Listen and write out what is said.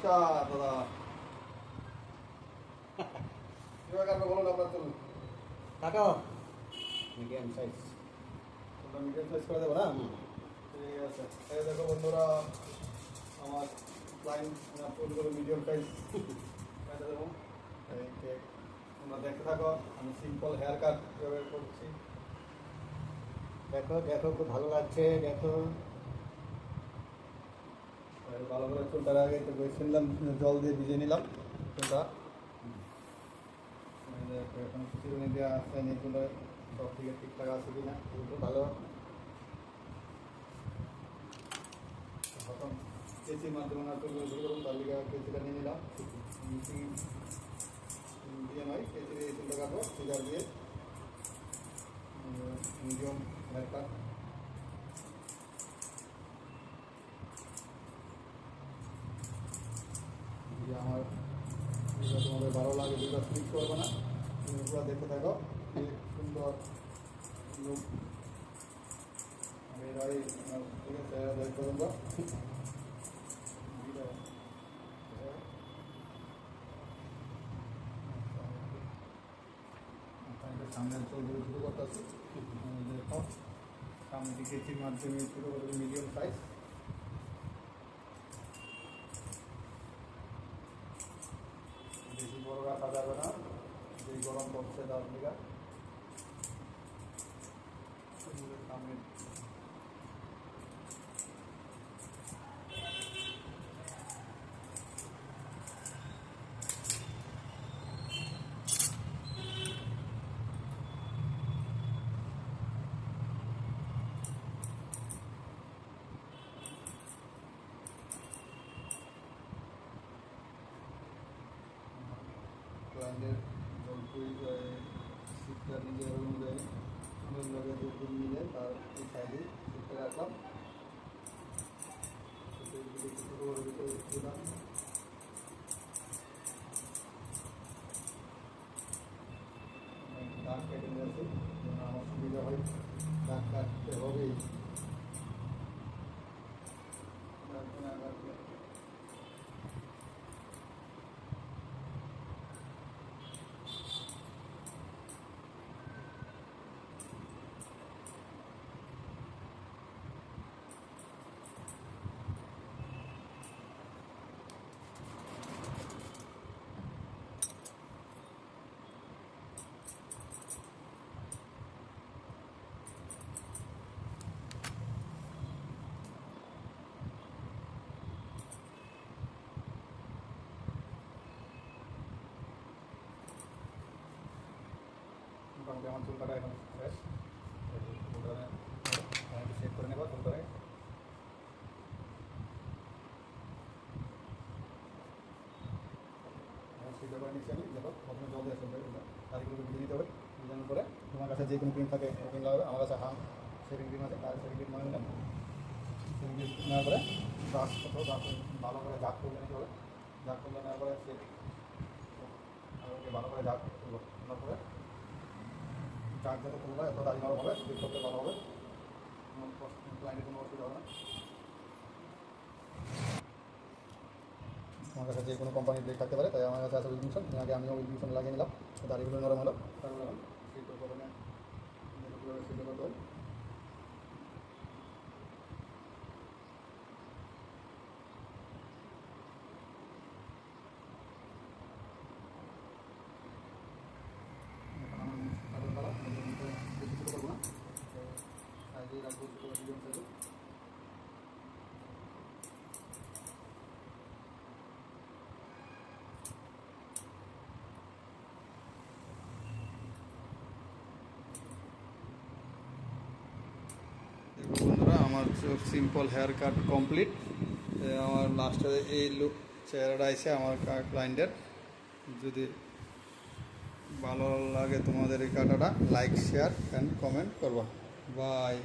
নমস্কার দাদা। কীভাবে কাটবে বলুন আপনার চলুন। কাটো মিডিয়াম সাইজ। তোমরা মিডিয়াম সাইজ করে দেবো না? ঠিক আছে। এই দেখো বন্ধুরা, আমার ক্লায়েন্ট চুলগুলো মিডিয়াম সাইজ কেটে দেবো। এই কেক তোমরা দেখতে থাকো, আমি সিম্পল হেয়ার কাট কীভাবে করছি। দেখো দেখো, খুব ভালো লাগছে। দেখো ভালো করে চুলটার আগে একটু বেছে নিলাম, জল দিয়ে ভিজিয়ে নিলাম চুলটা। এখন চিরুনি দেওয়া আছে, চুলটা সব থেকে ঠিকঠাক আছে কিনা খুব ভালো। এখন কেচির মাধ্যমে না চুলগুলো শুরু করুন, তার লিগে কেচিটা নিয়ে নিলাম। দিয়ে নয়, কেচি দিয়ে চুলটা কাটবো সিজার দিয়ে, মিডিয়াম হেয়ার কাট। যদি আমার তোমাদের ভালো লাগে দুটো স্লিপ করবো না, তুমি পুরো দেখতে থাকো। সুন্দর লুক আমি এরাই, ঠিক আছে দেখ করুন। সামনের চুলগুলো শুরু করতেছি। দেখো সামনে কেচির মাধ্যমে শুরু করবো মিডিয়াম সাইজ। বেশি বড় রাখা যাবে না, যেই গরম পড়ছে তার দিকে সামনে ক্লায়েন্টের জলপুরি সিটটা নিজের অনুযায়ী সুন্দর লাগে জলপুরি মিলে তার এই সাইডে সিটটা রাখলাম। ছোটো করে দিলাম। দাগ কেটে নিয়েছি, যেন আমার সুবিধা হয়। দাগ কাটতে হবেই। মোটামুটি আমার চুল কাটা এখন শেষ। সেট করে নেবো চুলটারে। সিদ্ধ করে নিচ্ছি আমি। দেখো প্রথমে জল দিয়ে আসবে, তারিখগুলো ভিজিয়ে নিতে হবে। ভিজানোর পরে তোমার কাছে যে কোনো ক্রিম থাকে ক্রিম লাগাবে। আমার কাছে সেভিং ক্রিম আছে, তার সেভিং ক্রিম মানে নিলাম। সেভিং ক্রিম নেওয়ার পরে ব্রাশ করতে হবে, ভালো করে জাগ করলে নিতে হবে। জাগ করলে নেওয়ার পরে সে ভালো করে জাগ করবো। তারপরে চার্জ যত করবে এত দাঁড়িয়ে নরম হবে, স্লিপ করতে ভালো হবে, ক্লায়েন্টের কোনো অসুবিধা হবে না। আমার কাছে যে কোনো কোম্পানির ব্রেক থাকতে পারে, তাই আমার কাছে আছে উইলকিনসন। আগে আমিও উইলকিনসন লাগিয়ে নিলাম, দাঁড়িয়েগুলো নরম হলো। তারপরে সিট করতে করতে হয়। করবো না, সাইডে রাখবো মিডিয়াম সাইজে। দেখো বন্ধুরা, আমার সিম্পল হেয়ার কাট কমপ্লিট। আমার লাস্টে এই লুক চেহারাটা আছে আমার ক্লায়েন্টের। যদি ভালো লাগে তোমাদের এই কাটাটা, লাইক শেয়ার অ্যান্ড কমেন্ট করবা। বাই।